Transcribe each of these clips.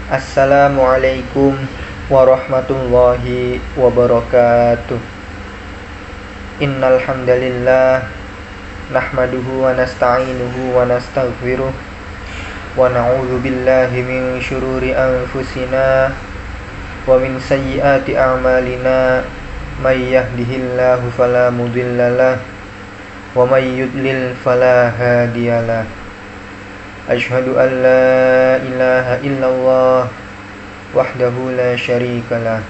Assalamualaikum warahmatullahi wabarakatuh. Innal hamdalillah nahmaduhu wa nasta'inuhu wa nastaghfiruh wa na'udzu billahi min syururi anfusina wa min sayyiati a'malina may yahdihillahu fala mudhillalah wa may yudlil fala hadiyalah. Asyhadu an la ilaha illallah wahdahu la syarikalah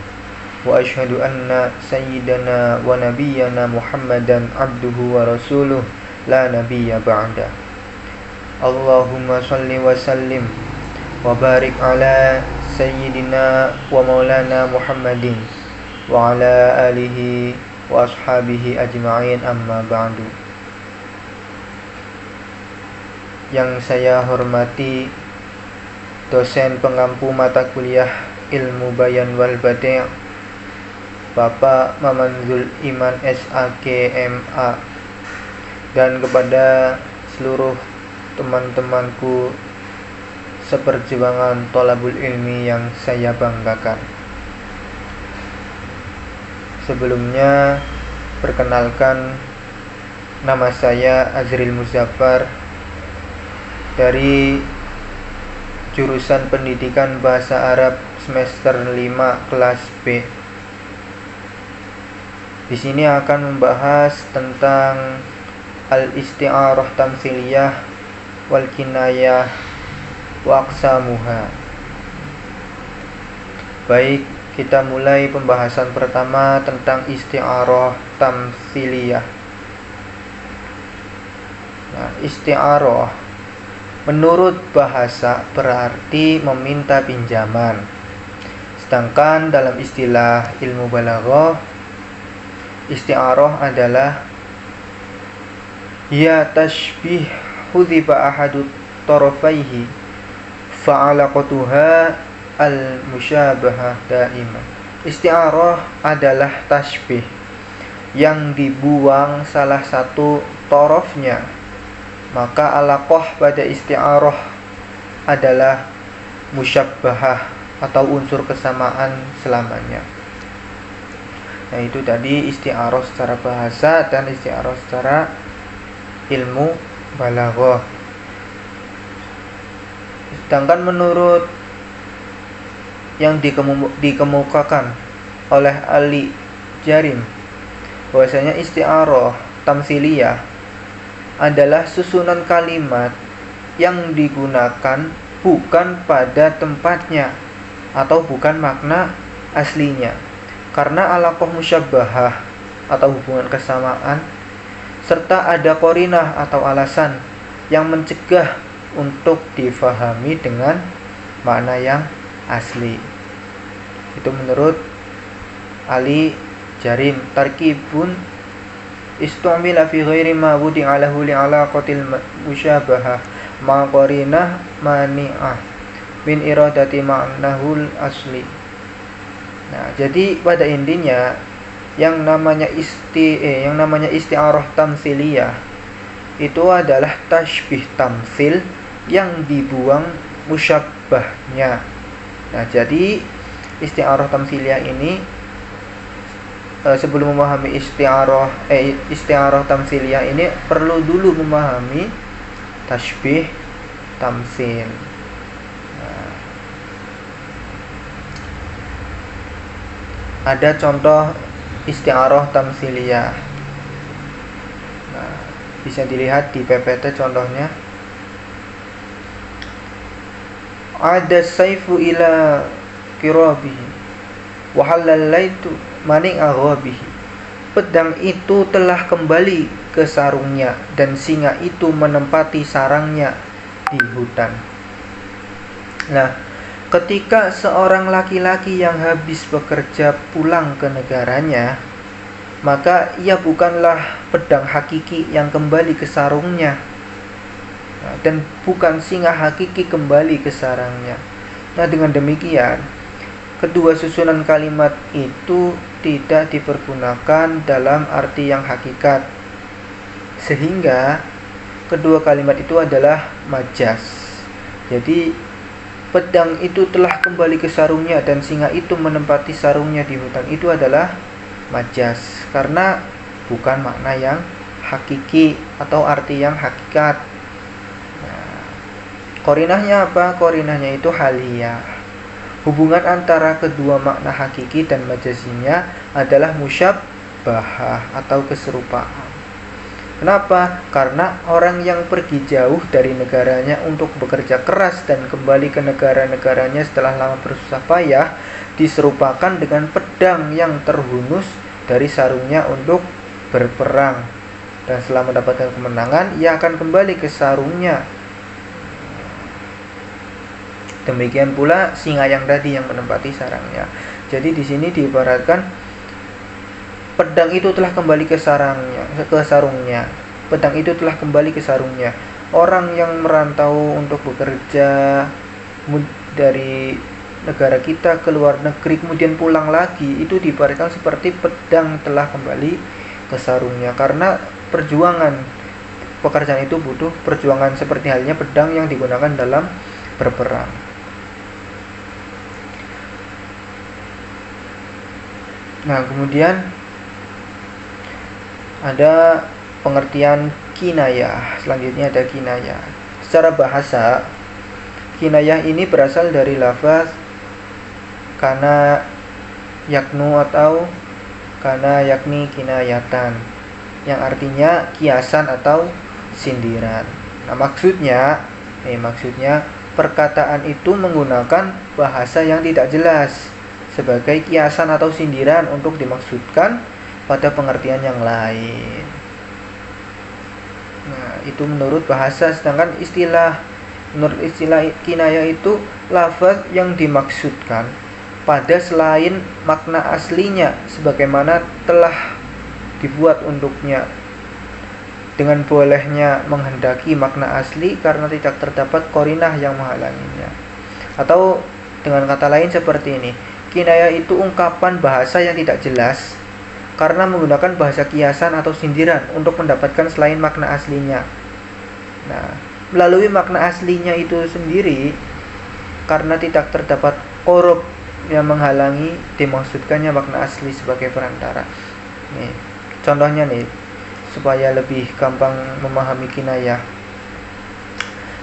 wa asyhadu anna sayyidana wa nabiyyana Muhammadan abduhu wa rasuluh la nabiyya ba'da. Allahumma salli wa sallim wa barik ala sayyidina wa maulana Muhammadin wa ala alihi wa ashabihi ajma'in, amma ba'du. Yang saya hormati dosen pengampu mata kuliah Ilmu Bayan wal Badi' Bapak Mamanzul Iman SAK MA, dan kepada seluruh teman-temanku seperjuangan thalabul ilmi yang saya banggakan. Sebelumnya, perkenalkan, nama saya Azril Muzaffar dari jurusan Pendidikan Bahasa Arab semester 5 kelas B. Di sini akan membahas tentang al-isti'arah tamtsiliyah wal kinayah wa aqsamuha. Baik, kita mulai pembahasan pertama tentang isti'arah tamtsiliyah. Nah, isti'arah menurut bahasa berarti meminta pinjaman. Sedangkan dalam istilah ilmu balaghah, isti'arah adalah ya tashbih hudhiba ahadu tarafaihi fa'alaqatuha al-musyabahah daimah. Isti'arah adalah tashbih yang dibuang salah satu tarafnya, maka alaqah pada isti'arah adalah musyabbahah atau unsur kesamaan selamanya. Nah, itu tadi isti'arah secara bahasa dan isti'arah secara ilmu balaghah. Sedangkan menurut yang dikemukakan oleh Ali Jarim, bahwasanya isti'arah tamtsiliyah adalah susunan kalimat yang digunakan bukan pada tempatnya atau bukan makna aslinya, karena alaqah musyabbahah atau hubungan kesamaan serta ada qarinah atau alasan yang mencegah untuk difahami dengan makna yang asli. Itu menurut Ali Jarim. Tarkibun istumila fi ghairi ma wudi'a lahu li'alaqatil musyabahah ma qarinah mani'ah min iradati ma'nahul asli. Nah, jadi pada intinya yang namanya isti'arah tamtsiliyah itu adalah tashbih tamtsil yang dibuang musyabbahnya. Nah, jadi isti'arah tamtsiliyah ini, sebelum memahami isti'arah tamtsiliyah ini perlu dulu memahami tashbih tamtsil. Nah, ada contoh isti'arah tamtsiliyah. Nah, bisa dilihat di PPT contohnya. Ada saifu ila kirabihi wa halallaitu mani aghabihi. Pedang itu telah kembali ke sarungnya dan singa itu menempati sarangnya di hutan. Nah, ketika seorang laki-laki yang habis bekerja pulang ke negaranya, maka ia bukanlah pedang hakiki yang kembali ke sarungnya, dan bukan singa hakiki kembali ke sarangnya. Nah, dengan demikian kedua susunan kalimat itu tidak dipergunakan dalam arti yang hakikat, sehingga kedua kalimat itu adalah majaz. Jadi pedang itu telah kembali ke sarungnya dan singa itu menempati sarungnya di hutan, itu adalah majas, karena bukan makna yang hakiki atau arti yang hakikat. Nah, korinahnya apa? Korinahnya itu haliyah. Hubungan antara kedua makna hakiki dan majazinya adalah musyabbahah atau keserupaan. Kenapa? Karena orang yang pergi jauh dari negaranya untuk bekerja keras dan kembali ke negara-negaranya setelah lama bersusah payah diserupakan dengan pedang yang terhunus dari sarungnya untuk berperang, dan setelah mendapatkan kemenangan ia akan kembali ke sarungnya. Demikian pula singa yang tadi yang menempati sarangnya. Jadi di sini diibaratkan pedang itu telah kembali ke sarungnya. Pedang itu telah kembali ke sarungnya. Orang yang merantau untuk bekerja dari negara kita ke luar negeri kemudian pulang lagi, itu diibaratkan seperti pedang telah kembali ke sarungnya, karena pekerjaan itu butuh perjuangan seperti halnya pedang yang digunakan dalam berperang. Nah, kemudian ada pengertian kinayah. Selanjutnya ada kinayah. Secara bahasa, kinayah ini berasal dari lafaz kana yaknu atau kana yakni kinayatan, yang artinya kiasan atau sindiran. Nah, maksudnya perkataan itu menggunakan bahasa yang tidak jelas sebagai kiasan atau sindiran untuk dimaksudkan pada pengertian yang lain. Nah, itu menurut bahasa. Sedangkan menurut istilah kinayah itu lafaz yang dimaksudkan pada selain makna aslinya sebagaimana telah dibuat untuknya, dengan bolehnya menghendaki makna asli karena tidak terdapat qarinah yang menghalanginya. Atau dengan kata lain seperti ini, kinayah itu ungkapan bahasa yang tidak jelas karena menggunakan bahasa kiasan atau sindiran untuk mendapatkan selain makna aslinya. Nah, melalui makna aslinya itu sendiri, karena tidak terdapat qorob yang menghalangi dimaksudkannya makna asli sebagai perantara. Nih, contohnya nih, supaya lebih gampang memahami kinayah.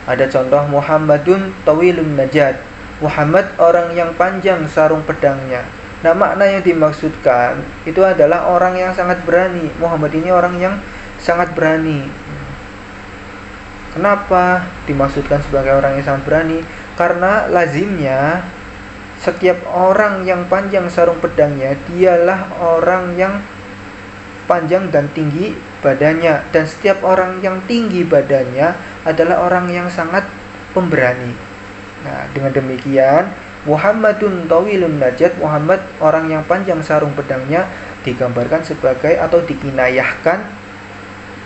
Ada contoh Muhammadun tawilun najat. Muhammad orang yang panjang sarung pedangnya. Nah, makna yang dimaksudkan itu adalah orang yang sangat berani. Muhammad ini orang yang sangat berani. Kenapa dimaksudkan sebagai orang yang sangat berani? Karena lazimnya setiap orang yang panjang sarung pedangnya dialah orang yang panjang dan tinggi badannya, dan setiap orang yang tinggi badannya adalah orang yang sangat pemberani. Nah, dengan demikian Muhammadun tawilun najat, Muhammad orang yang panjang sarung pedangnya digambarkan sebagai atau dikinayahkan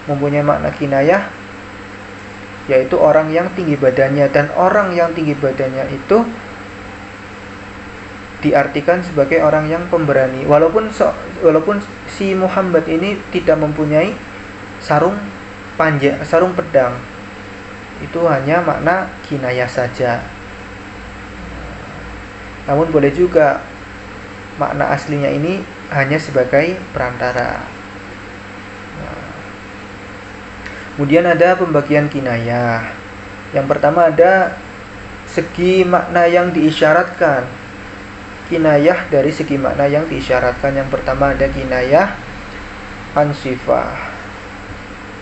mempunyai makna kinayah, yaitu orang yang tinggi badannya. Dan orang yang tinggi badannya itu diartikan sebagai orang yang pemberani, walaupun si Muhammad ini tidak mempunyai sarung pedang, itu hanya makna kinayah saja. Namun boleh juga makna aslinya ini hanya sebagai perantara. Kemudian ada pembagian kinayah. Yang pertama ada segi makna yang diisyaratkan. Kinayah dari segi makna yang diisyaratkan. Yang pertama ada kinayah ansifah.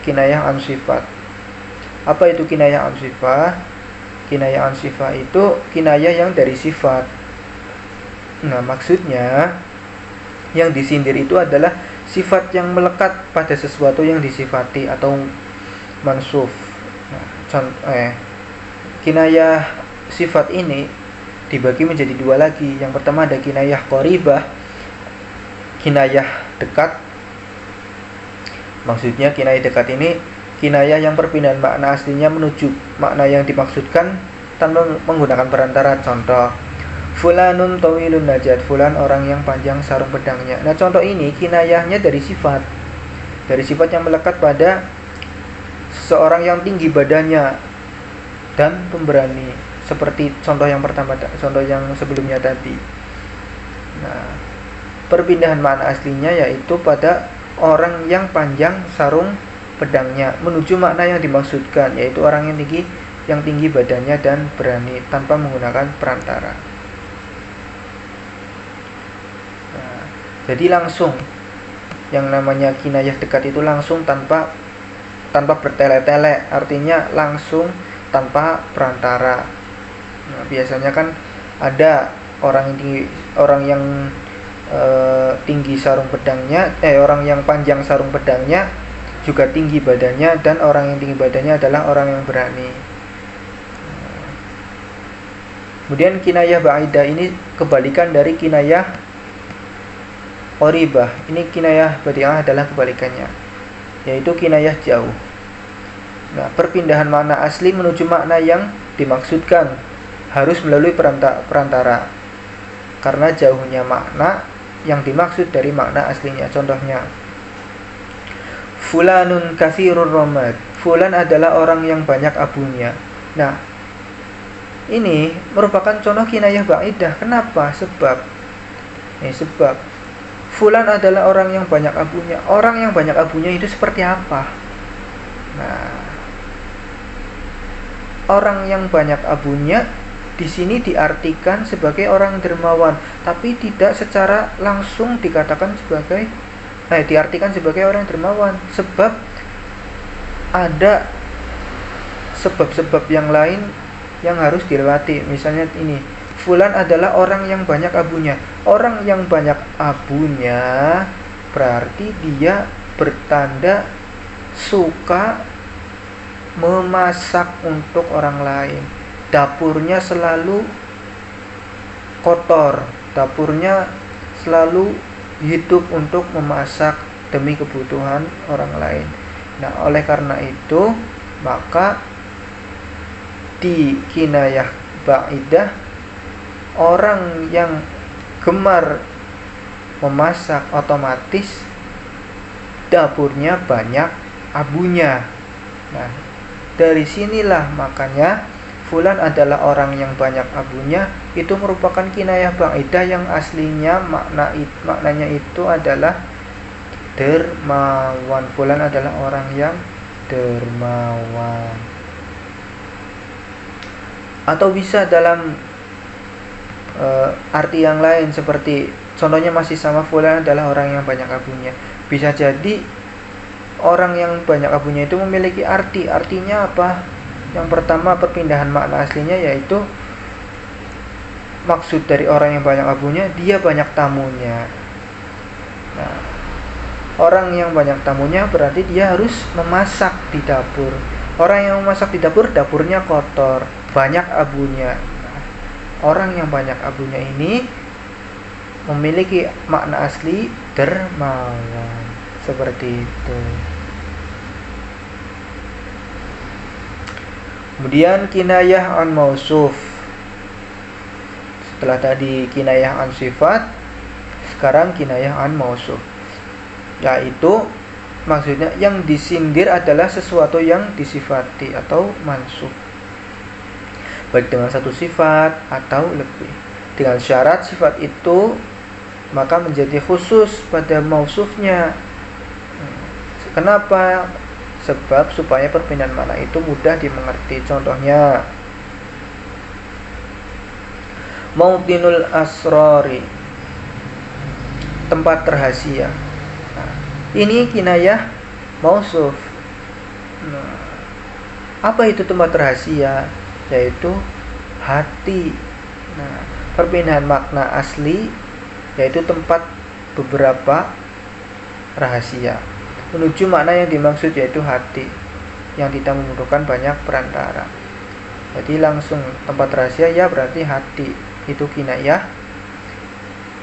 Kinayah ansifat. Apa itu kinayah ansifah? Kinayah ansifah itu kinayah yang dari sifat. Nah, maksudnya yang disindir itu adalah sifat yang melekat pada sesuatu yang disifati atau mansuf. Nah, kinayah sifat ini dibagi menjadi dua lagi. Yang pertama ada kinayah qoribah, kinayah dekat. Maksudnya kinayah dekat ini kinayah yang perpindahan makna aslinya menuju makna yang dimaksudkan tanpa menggunakan perantara. Contoh, fulanun tawilun najat, fulan orang yang panjang sarung pedangnya. Nah, contoh ini kinayahnya dari sifat yang melekat pada seseorang yang tinggi badannya dan pemberani. seperti contoh yang pertama, contoh yang sebelumnya tadi. Nah, perpindahan makna aslinya yaitu pada orang yang panjang sarung pedangnya menuju makna yang dimaksudkan, yaitu orang yang tinggi badannya dan berani tanpa menggunakan perantara. Nah, jadi langsung yang namanya kinayah dekat itu langsung tanpa bertele-tele, artinya langsung tanpa perantara. Nah, biasanya kan ada orang yang tinggi sarung pedangnya, orang yang panjang sarung pedangnya juga tinggi badannya, dan orang yang tinggi badannya adalah orang yang berani. Kemudian kinayah ba'idah ini kebalikan dari kinayah qoribah. Ini kinayah badi'ah adalah kebalikannya, yaitu kinayah jauh. Nah, perpindahan makna asli menuju makna yang dimaksudkan harus melalui perantara, karena jauhnya makna yang dimaksud dari makna aslinya. Contohnya, fulanun katsirur ramad. Fulan adalah orang yang banyak abunya. Nah, ini merupakan contoh kinayah ba'idah. Kenapa? Sebab fulan adalah orang yang banyak abunya. Orang yang banyak abunya itu seperti apa? Nah, orang yang banyak abunya di sini diartikan sebagai orang dermawan, tapi tidak secara langsung diartikan sebagai orang dermawan, sebab ada sebab-sebab yang lain yang harus dilewati. Misalnya ini, fulan adalah orang yang banyak abunya. Orang yang banyak abunya berarti dia bertanda suka memasak untuk orang lain. Dapurnya selalu kotor, dapurnya selalu hidup untuk memasak demi kebutuhan orang lain. Nah, oleh karena itu, maka di kinayah ba'idah, orang yang gemar memasak otomatis dapurnya banyak abunya. Nah, dari sinilah makanya fulan adalah orang yang banyak abunya itu merupakan kinayah ba'idah yang aslinya maknanya itu adalah dermawan. Fulan adalah orang yang dermawan. Atau bisa dalam arti yang lain, seperti contohnya masih sama, fulan adalah orang yang banyak abunya. Bisa jadi orang yang banyak abunya itu memiliki artinya apa? Yang pertama, perpindahan makna aslinya yaitu maksud dari orang yang banyak abunya, dia banyak tamunya. Nah, orang yang banyak tamunya berarti dia harus memasak di dapur. Orang yang memasak di dapur, dapurnya kotor, banyak abunya. Nah, orang yang banyak abunya ini memiliki makna asli dermawan. Seperti itu. Kemudian kinayah an mausuf. Setelah tadi kinayah an sifat, sekarang kinayah an mausuf, yaitu maksudnya yang disindir adalah sesuatu yang disifati atau mansuf, baik dengan satu sifat atau lebih. Dengan syarat sifat itu maka menjadi khusus pada mausufnya. Kenapa? Sebab supaya perpindahan makna itu mudah dimengerti. Contohnya, mautinul asrori, tempat rahasia. Nah, ini kinayah mausuf. Nah, apa itu tempat rahasia? Yaitu hati. Nah, perpindahan makna asli yaitu tempat beberapa rahasia menuju makna yang dimaksud, yaitu hati, yang tidak membutuhkan banyak perantara. Jadi langsung tempat rahasia ya berarti hati. Itu kinayah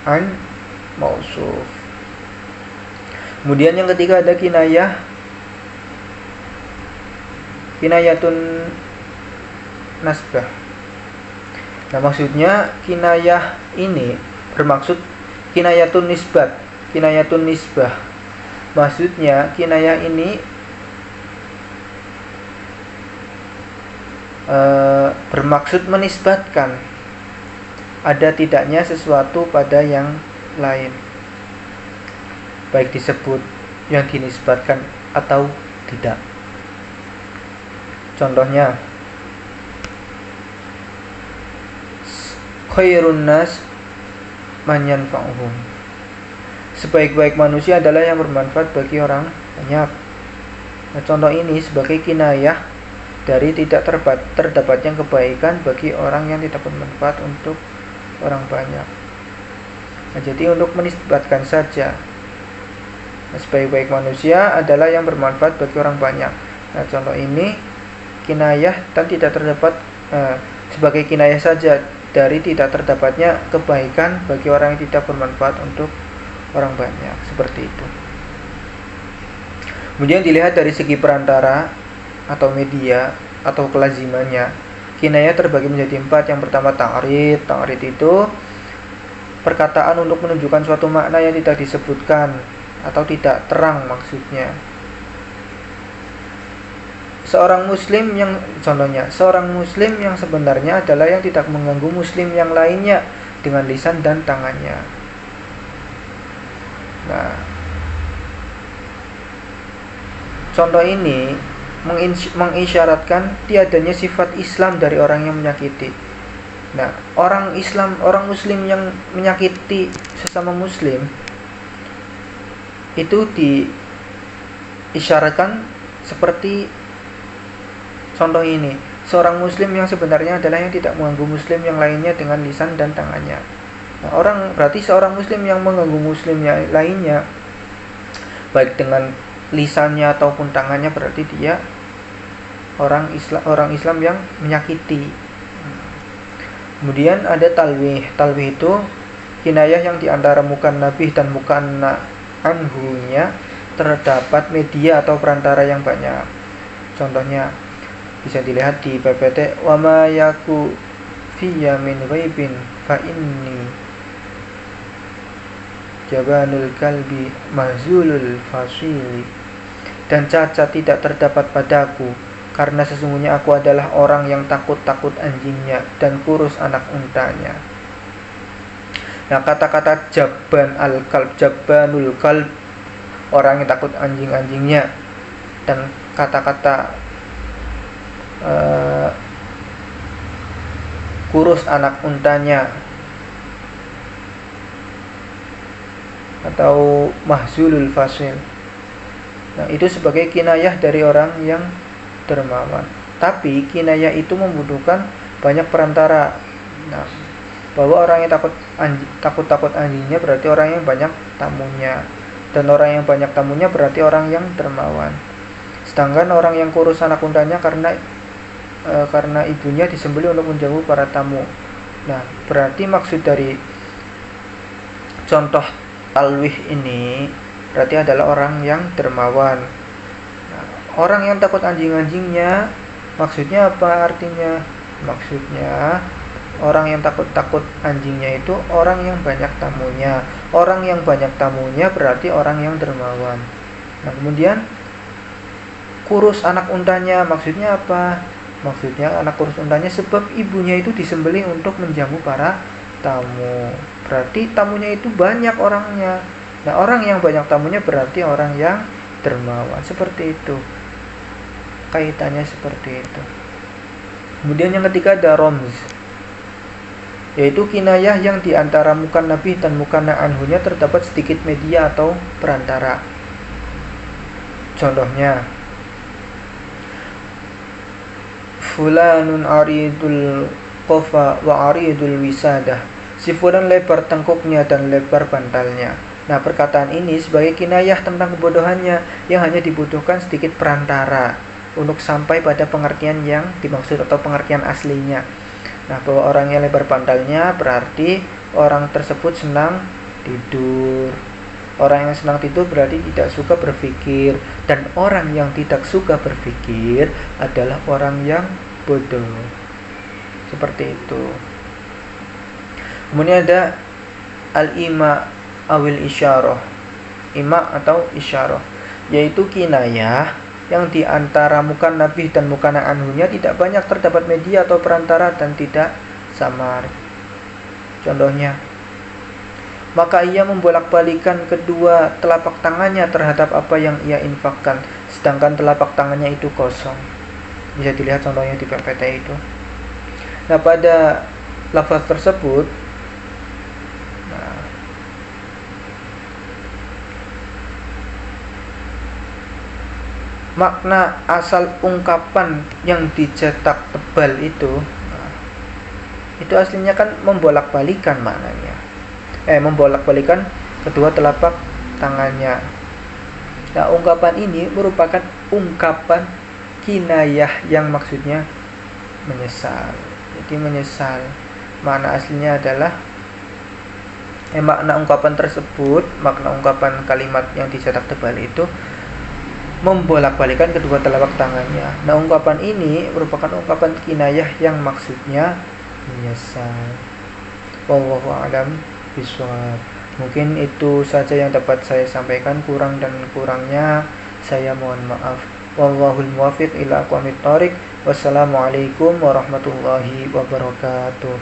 an mausuf. Kemudian yang ketiga ada kinayatun nasbah. Nah, maksudnya kinayah ini bermaksud kinayatun nisbah. Maksudnya kinayah ini bermaksud menisbatkan ada tidaknya sesuatu pada yang lain, baik disebut yang dinisbatkan atau tidak. Contohnya, khairun nas man yanfa'uhum, sebaik-baik manusia adalah yang bermanfaat bagi orang banyak. Nah, contoh ini sebagai kinayah dari tidak terdapatnya kebaikan bagi orang yang tidak bermanfaat untuk orang banyak. Nah, jadi untuk menisbatkan saja, sebaik-baik manusia adalah yang bermanfaat bagi orang banyak. Nah, contoh ini kinayah dan tidak terdapat sebagai kinayah saja dari tidak terdapatnya kebaikan bagi orang yang tidak bermanfaat untuk orang banyak, seperti itu. Kemudian dilihat dari segi perantara atau media atau kelazimannya, kinayah terbagi menjadi 4. Yang pertama ta'rid. Ta'rid itu perkataan untuk menunjukkan suatu makna yang tidak disebutkan atau tidak terang maksudnya. Seorang muslim yang sebenarnya adalah yang tidak mengganggu muslim yang lainnya dengan lisan dan tangannya. Nah, contoh ini mengisyaratkan tiadanya sifat Islam dari orang yang menyakiti. Nah, orang muslim yang menyakiti sesama muslim itu diisyaratkan seperti contoh ini. Seorang muslim yang sebenarnya adalah yang tidak mengganggu muslim yang lainnya dengan lisan dan tangannya. Nah, berarti seorang muslim yang mengganggu muslim yang lainnya baik dengan lisannya ataupun tangannya, berarti dia orang Islam yang menyakiti. Kemudian ada talwih. Talwih itu kinayah yang diantara mukannabih dan mukanna anhunya terdapat media atau perantara yang banyak. Contohnya bisa dilihat di PPT, wa ma yaku fiyya min ghaibin fa inni jabanul kalbi mahzulul fasili, dan cacat tidak terdapat padaku karena sesungguhnya aku adalah orang yang takut-takut anjingnya dan kurus anak untanya. Nah, kata-kata jabanul kalb, orang yang takut anjing-anjingnya, dan kata-kata kurus anak untanya atau mahzulul fasil. Nah, itu sebagai kinayah dari orang yang dermawan. Tapi kinayah itu membutuhkan banyak perantara. Nah, bahwa orang yang takut anjingnya berarti orang yang banyak tamunya, dan orang yang banyak tamunya berarti orang yang dermawan. Sedangkan orang yang kurus anak untanya karena ibunya disembelih untuk menjauh para tamu. Nah, berarti maksud dari contoh talwih ini berarti adalah orang yang dermawan. Nah, orang yang takut anjing-anjingnya maksudnya apa artinya? Maksudnya orang yang takut anjingnya itu orang yang banyak tamunya. Orang yang banyak tamunya berarti orang yang dermawan. Nah, kemudian kurus anak untanya maksudnya apa? Maksudnya anak kurus untanya sebab ibunya itu disembelih untuk menjamu para tamu. Berarti tamunya itu banyak orangnya. Nah, orang yang banyak tamunya berarti orang yang dermawan. Seperti itu. Kaitannya seperti itu. Kemudian yang ketiga ada romz, yaitu kinayah yang diantara mukannabih dan mukanna anhunya terdapat sedikit media atau perantara. Contohnya, fulanun aridul qafa wa aridul wisadah, si fulan lebar tengkuknya dan lebar bantalnya. Nah, perkataan ini sebagai kinayah tentang kebodohannya yang hanya dibutuhkan sedikit perantara untuk sampai pada pengertian yang dimaksud atau pengertian aslinya. Nah, bahwa orang yang lebar bantalnya berarti orang tersebut senang tidur. Orang yang senang tidur berarti tidak suka berpikir, dan orang yang tidak suka berpikir adalah orang yang bodoh. Seperti itu. Kemudian ada al-ima awil isyarah. Ima atau isyarah, yaitu kinayah yang di antara mukannabih dan mukana anhunya tidak banyak terdapat media atau perantara dan tidak samar. Contohnya, maka ia membolak-balikan kedua telapak tangannya terhadap apa yang ia infakkan, sedangkan telapak tangannya itu kosong. Bisa dilihat contohnya di PPT itu. Nah, pada lafaz tersebut, makna asal ungkapan yang dicetak tebal itu aslinya kan membolak-balikan maknanya. Membolak-balikan kedua telapak tangannya. Nah, ungkapan ini merupakan ungkapan kinayah yang maksudnya menyesal. Jadi menyesal. Makna aslinya adalah makna ungkapan tersebut, makna ungkapan kalimat yang dicetak tebal itu membolak-balikan kedua telapak tangannya. Nah, ungkapan ini merupakan ungkapan kinayah yang maksudnya menyesal. Wallahu a'lam bishawab. Mungkin itu saja yang dapat saya sampaikan, kurang dan kurangnya saya mohon maaf. Wallahul muwaffiq ila aqwamit thoriq. Wassalamualaikum warahmatullahi wabarakatuh.